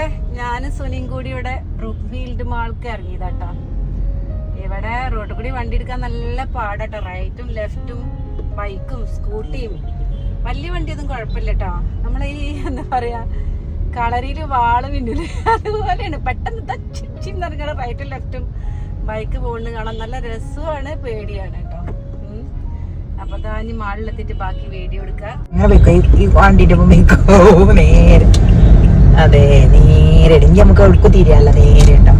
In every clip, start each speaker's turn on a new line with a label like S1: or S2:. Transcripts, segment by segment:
S1: മക്കളെ, ഞാനും സുനിയും കൂടി ഇവിടെ ബ്രൂക്ക് ഫീൽഡ് മാൾക്ക് ഇറങ്ങിയതാട്ടോ. ഇവിടെ റോഡ് കൂടി വണ്ടി എടുക്കാൻ നല്ല പാടാട്ടോ. റൈറ്റും ലെഫ്റ്റും ബൈക്കും സ്കൂട്ടിയും വലിയ വണ്ടിയൊന്നും കുഴപ്പമില്ല കേട്ടോ. നമ്മളെ ഈ എന്താ പറയാ കളറിയില് വാള് പിന്നില് അതുപോലെയാണ്. പെട്ടെന്ന് തച്ചിന്ന് ഇറങ്ങണ റൈറ്റും ലെഫ്റ്റും ബൈക്ക് പോകുന്നത് കാണാൻ നല്ല രസമാണ്, പേടിയാണ് കേട്ടോ. അപ്പൊ ഇനി മാളിലെത്തിയിട്ട് ബാക്കി വീഡിയോ എടുക്കാം.
S2: അതെ, നേരെ ഇനി നമുക്ക് എവിടേക്ക് തിരിയാല്ല, നേരെ കേട്ടോ.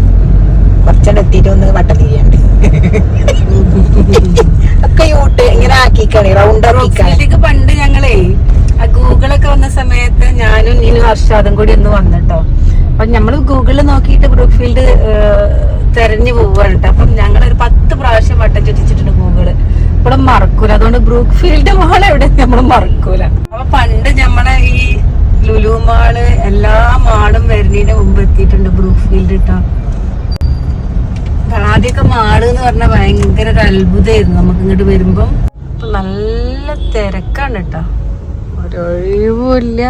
S2: കുറച്ചവിടെ എത്തിയിട്ട് ഒന്ന് വട്ടം തിരിയാണ്ട് ഒക്കെ യൂട്ട് ഇങ്ങനെ ആക്കിക്കാണ്, റൗണ്ട് ആക്കിക്കാണ്.
S1: പണ്ട് ഞങ്ങളേ ഗൂഗിളൊക്കെ വന്ന സമയത്ത് ഞാനും ഇനി വർഷാദും കൂടി ഒന്ന് വന്നിട്ടോ. അപ്പൊ നമ്മള് ഗൂഗിളിൽ നോക്കിയിട്ട് ബ്രൂക്ക് ഫീൽഡ് തെരഞ്ഞു പോവാണ് കേട്ടോ. അപ്പം ഞങ്ങളൊരു 10 പ്രാവശ്യം വട്ടം ചുറ്റിച്ചിട്ടുണ്ട് ഗൂഗിള്. ഇപ്പോഴും മറക്കൂല. അതുകൊണ്ട് ബ്രൂക്ക് ഫീൽഡ് മാൾ എവിടെ നമ്മൾ മറക്കൂല. അപ്പൊ പണ്ട് നമ്മളെ ഈ ലുലു മാള് എല്ലാ മാളും വരുന്നതിന്റെ മുമ്പ് എത്തിയിട്ടുണ്ട് ബ്രൂക്ക് ഫീൽഡ് കേട്ടോ. ആദ്യമൊക്കെ മാള് എന്ന് പറഞ്ഞാൽ ഭയങ്കര ഒരു അത്ഭുതമായിരുന്നു നമുക്ക് ഇങ്ങോട്ട് വരുമ്പം. നല്ല തിരക്കാണ് കേട്ടോ, ഒരൊഴിവുമില്ല.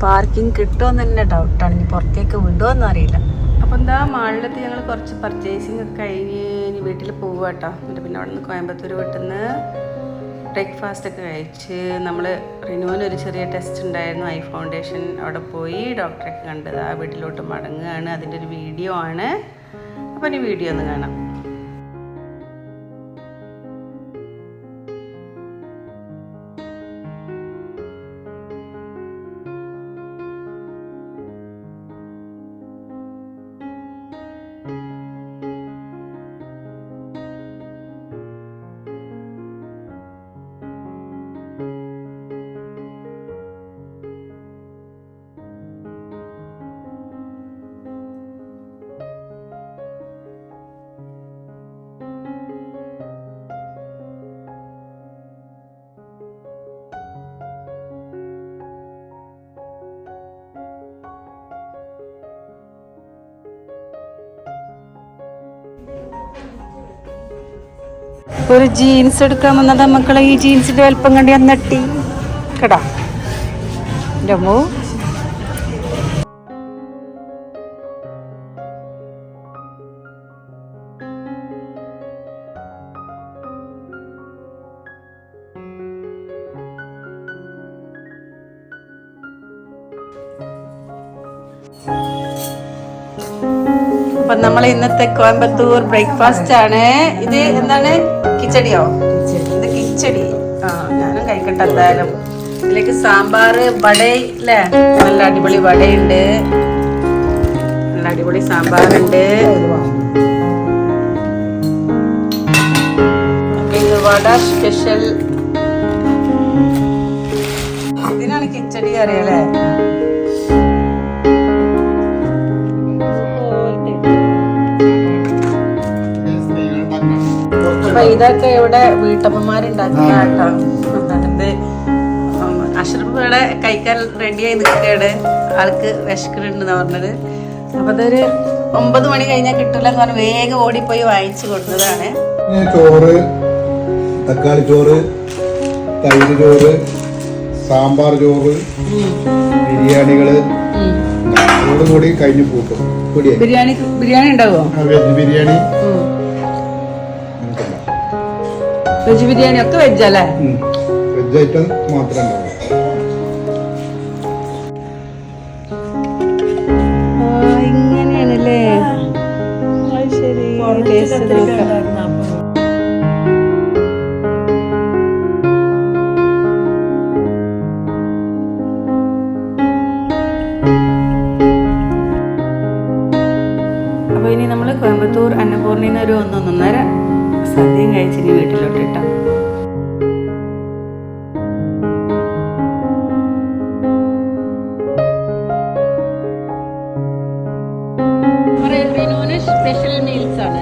S1: പാർക്കിംഗ് കിട്ടുമെന്ന് തന്നെ ഡൗട്ടാണ്. ഇനി പുറത്തേക്ക് വിടുമോന്നും അറിയില്ല. അപ്പം എന്താ മാളിലെത്തി ഞങ്ങൾ കുറച്ച് പർച്ചേസിങ് ഒക്കെ കഴിഞ്ഞ് ഇനി വീട്ടിൽ പോവുക കേട്ടോ. എന്നിട്ട് പിന്നെ അവിടെ നിന്ന് കോയമ്പത്തൂർ വീട്ടിൽ നിന്ന് ബ്രേക്ക്ഫാസ്റ്റ് ഒക്കെ കഴിച്ച് നമ്മൾ റിനുവിനൊരു ചെറിയ ടെസ്റ്റ് ഉണ്ടായിരുന്നു, ഐ ഫൗണ്ടേഷൻ. അവിടെ പോയി ഡോക്ടറൊക്കെ കണ്ടത്. ആ വീട്ടിലോട്ട് മടങ്ങുകയാണ്. അതിൻ്റെ ഒരു വീഡിയോ ആണ്. അപ്പോൾ ഇനി വീഡിയോ ഒന്ന് കാണാം. ഒരു ജീൻസ് എടുക്കാൻ വന്നതാ മക്കളെ. ഈ ജീൻസിന്റെ വലുപ്പം കണ്ടി അന്നട്ടി കേടാ രമോ. അപ്പൊ നമ്മൾ ഇന്നത്തെ കോയമ്പത്തൂർ ബ്രേക്ക്ഫാസ്റ്റ് ആണ്. ഇത് എന്താണ്, കിച്ചടിയോ? ഇത് കിച്ചടി. ഞാനും കഴിക്കട്ടെ എന്തായാലും. ഇതിലേക്ക് സാമ്പാർ, വട അല്ലേ, നല്ല അടിപൊളി വടയുണ്ട്, നല്ല അടിപൊളി സാമ്പാറുണ്ട്. ഇത് വട സ്പെഷ്യൽ. ഇതിനാണ് കിച്ചടി അറിയാലേ. അപ്പൊ ഇതൊക്കെ ഇവിടെ വീട്ടമ്മമാരുണ്ടാക്കുന്ന കേട്ടോ. ഇത് അഷ്റഫ് ഇവിടെ കഴിക്കാൻ റെഡിയായി നിൽക്കുകയാണ്. ആൾക്ക് വിശക്കുന്നുണ്ടെന്ന് പറഞ്ഞത്. അപ്പൊ അതൊരു 9 മണി കഴിഞ്ഞാൽ കിട്ടില്ല എന്ന് പറഞ്ഞ് വേഗം ഓടിപ്പോയി വാങ്ങിച്ചു കൊടുത്തതാണ്.
S3: ചോറ്, തക്കാളി ചോറ്, തൈര് ചോറ്, സാമ്പാർ ചോറ്, ബിരിയാണികള് കൂടി കഴിഞ്ഞു പൂട്ടും.
S1: ബിരിയാണി ഉണ്ടാവോ?
S3: വെജ് ബിരിയാണി,
S1: വെജ് ബിരിയാണി ഒക്കെ വെജ് അല്ലേ?
S3: വെജ് ഐറ്റം മാത്രമേ ഉണ്ടാവൂ.
S1: ഇങ്ങനെയാണല്ലേ. ശരി, അപ്പൊ ഇനി നമ്മള് കോയമ്പത്തൂർ അന്നപൂർണിന്ന് ഒരു 1-1.5 സദ്യയും കഴിച്ചിട്ട് വീട്ടിലോട്ട് ഇട്ടാ. സ്പെഷ്യൽ മീൽസ് ആണ്.